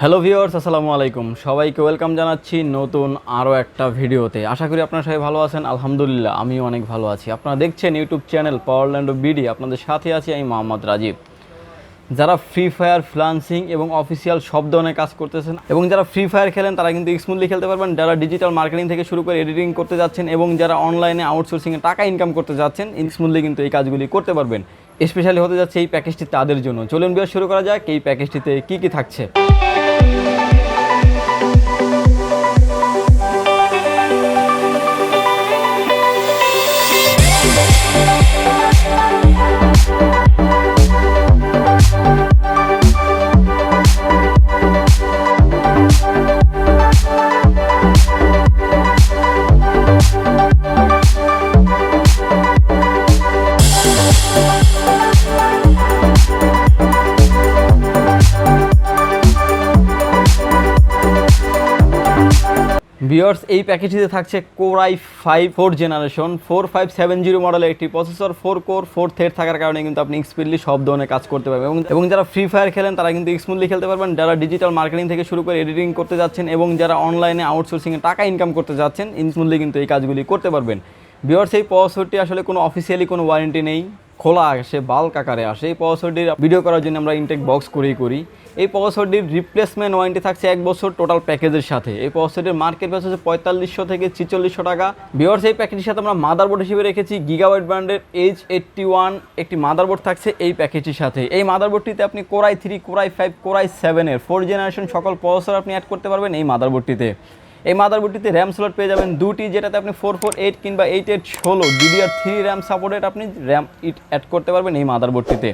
Hello viewers, আসসালামু আলাইকুম। সবাইকে ওয়েলকাম জানাচ্ছি নতুন আরও একটা ভিডিওতে। আশা করি আপনারা সবাই ভালো আছেন। আলহামদুলিল্লাহ আমিও অনেক ভালো আছি। আপনারা দেখছেন ইউটিউব চ্যানেল পাওয়ারল্যান্ড বিডি। আপনাদের সাথে আছি আমি মোহাম্মদ রাজীব। যারা ফ্রি ফায়ার, ফ্রিল্যান্সিং এবং অফিসিয়াল সব ধরনের কাজ করতেছেন এবং যারা ফ্রি ফায়ার খেলেন তারা কিন্তু স্মুথলি খেলতে পারবেন। যারা ডিজিটাল মার্কেটিং থেকে শুরু করে এডিটিং করতে যাচ্ছেন এবং যারা অনলাইনে আউটসোর্সিংয়ে টাকা ইনকাম করতে যাচ্ছেন, স্মুথলি কিন্তু এই কাজগুলি করতে পারবেন। স্পেশালি হতে যাচ্ছে এই প্যাকেজটি তাদের জন্য। চলুন ভিডিও শুরু করা যাক। এই প্যাকেজটিতে কী কী থাকছে। ভিউয়ার্স, এই প্যাকেজটিতে থাকছে কোর i5 4th জেনারেশন 4570 মডেলের একটি প্রসেসর, 4 কোর 4 থ্রেড থাকার কারণে কিন্তু আপনি স্পিডলি সব ধরনের কাজ করতে পারবেন এবং যারা ফ্রি ফায়ার খেলেন তারা কিন্তু স্মুথলি খেলতে পারবেন। যারা ডিজিটাল মার্কেটিং থেকে শুরু করে এডিটিং করতে যাচ্ছেন এবং যারা অনলাইনে আউটসোর্সিংয়ে টাকা ইনকাম করতে যাচ্ছেন, স্মুথলি কিন্তু এই কাজগুলি করতে পারবেন। ভিউয়ার্স, এই প্রসেসরটি আসলে কোনো অফিসিয়ালি কোনো ওয়ারেন্টি নেই, খোলা আসে, বাল্ক আকারে আসে। এই প্রসেসরটির ভিডিও করার জন্য আমরা ইনটেক বক্স করি। এই প্রসেসরটির রিপ্লেসমেন্ট ওয়ারেন্টি থাকছে 1 বছর টোটাল প্যাকেজের সাথে। এই প্রসেসরটির মার্কেট প্রাইস হচ্ছে 4500 থেকে 4600 টাকা। ভিউয়ার্স, এই প্যাকেজের সাথে আমরা মাদারবোর্ড হিসেবে রেখেছি গিগাবাইট ব্র্যান্ডের H81 একটি মাদারবোর্ড থাকছে এই প্যাকেজটির সাথে। এই মাদারবোর্ডটিতে আপনি core i3, core i5, core i7 এর 4th জেনারেশন সকল প্রসেসর আপনি অ্যাড করতে পারবেন এই মাদারবোর্ডটিতে। এই মাদারবোর্ডটিতে র্যাম স্লট পেয়ে যাবেন দুটি, যেটাতে আপনি 448 কিংবা 8816 DDR3 র্যাম সাপোর্টেড আপনি র্যাম অ্যাড করতে পারবেন এই মাদারবোর্ডটিতে।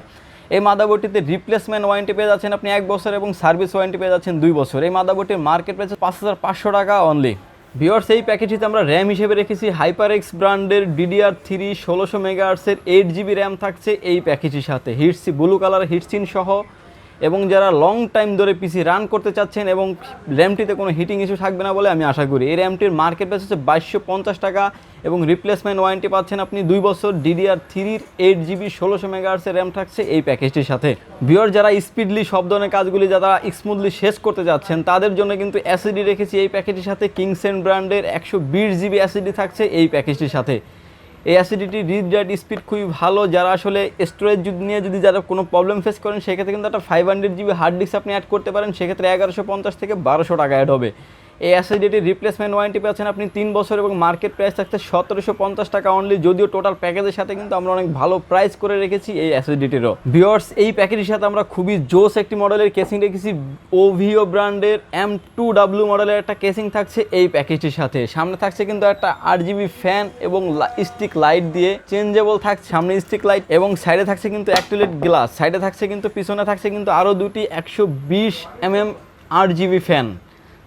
এই মাদারবোর্ডটিতে রিপ্লেসমেন্ট ওয়ারেন্টি পেয়ে যাচ্ছেন আপনি 1 বছর এবং সার্ভিস ওয়ারেন্টি পেয়ে যাচ্ছেন 2 বছর। এই মাদারবোর্ডটির মার্কেট প্রাইস 5500 টাকা অনলি। ভিউয়ার্স, এই প্যাকেজটিতে আমরা র্যাম হিসেবে রেখেছি HyperX ব্র্যান্ডের DDR3 1600 মেগাহার্টসের 8GB র্যাম থাকছে এই প্যাকেজের সাথে, হিটসি ব্লু কালার হিটসিন সহ। এবং যারা লং টাইম ধরে পিসি রান করতে চাচ্ছেন এবং র্যামটিতে কোনো হিটিং ইস্যু থাকবে না বলে আমি আশা করি। এই র্যামটির মার্কেট প্রাইস হচ্ছে 2250 টাকা এবং রিপ্লেসমেন্ট ওয়ারেন্টি পাচ্ছেন আপনি 2 বছর। DDR3 8GB 1600 মেগাহার্টসের র্যাম থাকছে এই প্যাকেজটির সাথে। ভিউয়ার, যারা স্পিডলি সব ধরনের কাজগুলি যারা স্মুথলি শেষ করতে যাচ্ছেন তাদের জন্য কিন্তু এসএসডি রেখেছি এই প্যাকেজটির সাথে। কিংসেন ব্র্যান্ডের 120GB এসএসডি থাকছে এই প্যাকেজটির সাথে। এই অ্যাসিডিটি রিড রাইট স্পিড খুবই ভালো। যারা আসলে স্টোরেজ নিয়ে যদি যারা কোনো প্রবলেম ফেস করেন সেক্ষেত্রে কিন্তু একটা 500GB হার্ড ডিস্ক আপনি অ্যাড করতে পারেন, সেক্ষেত্রে 1150 থেকে 1200 টাকা অ্যাড হবে। এই অ্যাসিডিটির রিপ্লেসমেন্ট ওয়ারেন্টি পাচ্ছেন আপনি 3 বছর এবং মার্কেট প্রাইস থাকছে 1750 টাকা অনলি, যদিও টোটাল প্যাকেজের সাথে কিন্তু আমরা অনেক ভালো প্রাইস করে রেখেছি এই অ্যাসিডিটিরও। ভিউয়ার্স, এই প্যাকেজের সাথে আমরা খুবই জোস একটি মডেলের কেসিং রেখেছি OVO ব্র্যান্ডের M2W মডেলের একটা কেসিং থাকছে এই প্যাকেজটির সাথে। সামনে থাকছে কিন্তু একটা 8GB ফ্যান এবং স্টিক লাইট দিয়ে চেঞ্জেবল থাকছে সামনে স্টিক লাইট, এবং সাইডে থাকছে কিন্তু অ্যাক্রিলিক গ্লাস। সাইডে থাকছে কিন্তু পিছনে থাকছে কিন্তু আরও দুটি 120mm 8GB ফ্যান,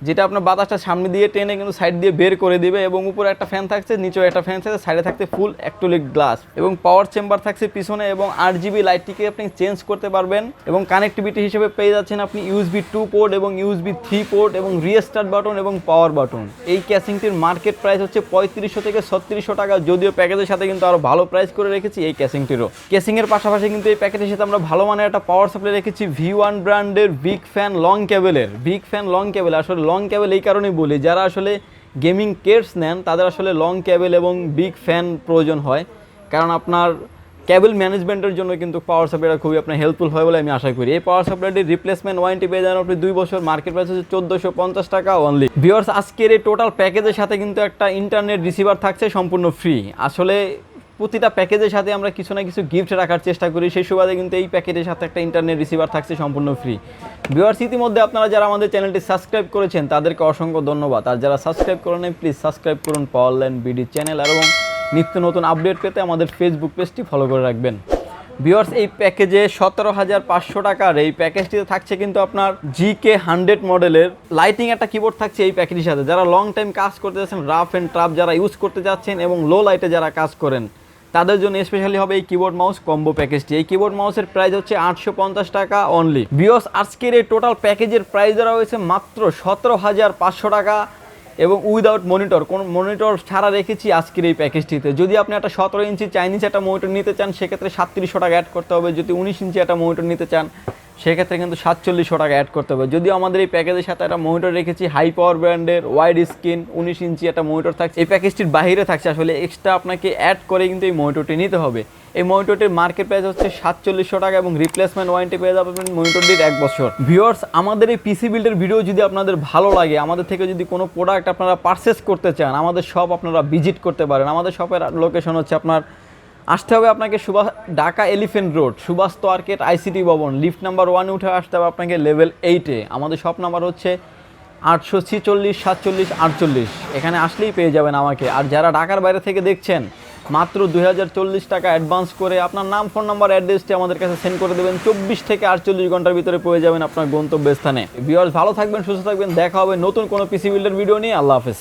যেটা আপনার বাতাসটা সামনে দিয়ে টেনে কিন্তু সাইড দিয়ে বের করে দিবে। এবং উপরে একটা ফ্যান থাকছে, নিচেও একটা ফ্যান থাকছে, সাইডে থাকছে ফুল অ্যাক্রিলিক গ্লাস এবং পাওয়ার চেম্বার থাকছে পিছনে, এবং 8GB লাইটটিকে আপনি চেঞ্জ করতে পারবেন। এবং কানেক্টিভিটি হিসেবে পেয়ে যাচ্ছেন আপনি USB 2 পোর্ট এবং USB 3 পোর্ট এবং রিস্টার্ট বাটন এবং পাওয়ার বাটন। এই ক্যাসিংটির মার্কেট প্রাইস হচ্ছে 3500 থেকে 3600 টাকা, যদিও প্যাকেজের সাথে কিন্তু আরও ভালো প্রাইস করে রেখেছি এই ক্যাসিংটিরও। ক্যাসিংয়ের পাশাপাশি কিন্তু এই প্যাকেজের সাথে আমরা ভালো মানের একটা পাওয়ার সাপ্লাই রেখেছি V1 ব্র্যান্ডের বিগ ফ্যান লং কেবল। আসলে লং কেবল এই কারণে বলি, যারা আসলে গেমিং কেটস নেন তাদের আসলে লং কেবল এবং বিগ ফ্যান প্রয়োজন হয়, কারণ আপনার কেবল ম্যানেজমেন্টের জন্য কিন্তু পাওয়ার সাপ্লাইটা খুবই আপনার হেল্পফুল হয় বলে আমি আশা করি। এই পাওয়ার সাপ্লাইটির রিপ্লেসমেন্ট ওয়ারেন্টি পেয়ে যান আপনি 2 বছর, মার্কেট প্রাইস হচ্ছে 1450 টাকা অনলি। ভিউয়ার্স, আজকের এই টোটাল প্যাকেজের সাথে কিন্তু একটা ইন্টারনেট রিসিভার থাকছে সম্পূর্ণ ফ্রি। আসলে প্রতিটা প্যাকেজের সাথে আমরা কিছু না কিছু গিফট রাখার চেষ্টা করি, সেই সুবাদে কিন্তু এই প্যাকেজের সাথে একটা ইন্টারনেট রিসিভার থাকছে সম্পূর্ণ ফ্রি। ভিউয়ার্স, ইতিমধ্যে আপনারা যারা আমাদের চ্যানেলটি সাবস্ক্রাইব করেছেন তাদেরকে অসংখ্য ধন্যবাদ, আর যারা সাবস্ক্রাইব করেন প্লিজ সাবস্ক্রাইব করুন পাওয়ারল্যান্ড বিডি চ্যানেল, আর এবং নিত্য নতুন আপডেট পেতে আমাদের ফেসবুক পেজটি ফলো করে রাখবেন। ভিউয়ার্স, এই প্যাকেজে 17,500 টাকার এই প্যাকেজটিতে থাকছে কিন্তু আপনার GK100 মডেলের লাইটিং একটা কিবোর্ড থাকছে এই প্যাকেজের সাথে। যারা লং টাইম কাজ করতে যাচ্ছেন, রাফ অ্যান্ড টাফ যারা ইউজ করতে যাচ্ছেন এবং লো লাইটে যারা কাজ করেন তাদের জন্য স্পেশালি হবে এই কিবোর্ড মাউস কম্বো প্যাকেজটি। এই কিবোর্ড মাউসের প্রাইস হচ্ছে 850 টাকা অনলি। ভিউয়ার্স, আজকের এই টোটাল প্যাকেজের প্রাইস ধরা হয়েছে মাত্র 17,500 টাকা এবং উইদাউট মনিটর, কোনো মনিটর ছাড়া রেখেছি আজকের এই প্যাকেজটিতে। যদি আপনি একটা 17 ইঞ্চি চাইনিজ একটা মনিটর নিতে চান সেক্ষেত্রে 3700 টাকা অ্যাড করতে হবে। যদি 19 ইঞ্চি একটা মনিটর নিতে চান সেক্ষেত্রে কিন্তু 4700 টাকা অ্যাড করতে হবে। যদিও আমাদের এই প্যাকেজের সাথে একটা মনিটর রেখেছি, হাই পাওয়ার ব্র্যান্ডের ওয়াইড স্ক্রিন 19 ইঞ্চি একটা মনিটর থাকছে। এই প্যাকেজটির বাইরে থাকছে আসলে এক্সট্রা আপনাকে অ্যাড করে কিন্তু এই মনিটরটি নিতে হবে। এই মনিটরটির মার্কেট প্রাইস হচ্ছে 4700 টাকা এবং রিপ্লেসমেন্ট ওয়ারেন্টি পেয়ে যাবেন মনিটরটির 1 বছর। ভিউয়ার্স, আমাদের এই পিসি বিল্ডের ভিডিও যদি আপনাদের ভালো লাগে, আমাদের থেকে যদি কোনো প্রোডাক্ট আপনারা পারচেস করতে চান, আমাদের শপ আপনারা ভিজিট করতে পারেন। আমাদের শপের লোকেশন হচ্ছে আপনার আসতে হবে আপনাকে Dhaka elephant road, Subhastu arcade, ICT Bhaban, lift number 1 উঠে আসতে হবে আপনাকে লেভেল 8-এ। আমাদের শপ নাম্বার হচ্ছে 846 47 48। এখানে আসলেই পেয়ে যাবেন আমাকে। আর যারা ঢাকার বাইরে থেকে দেখছেন, মাত্র 2040 টাকা অ্যাডভান্স করে আপনার নাম, ফোন নাম্বার, অ্যাড্রেসটি আমাদের কাছে সেন্ড করে দেবেন। 24 থেকে 48 ঘন্টার ভিতরে পেয়ে যাবেন আপনার গন্তব্যস্থানে। ভিউয়ার্স, ভালো থাকবেন, সুস্থ থাকবেন। দেখা হবে নতুন কোনো পিসি বিল্ডের ভিডিও নিয়ে। আল্লাহ হাফেজ।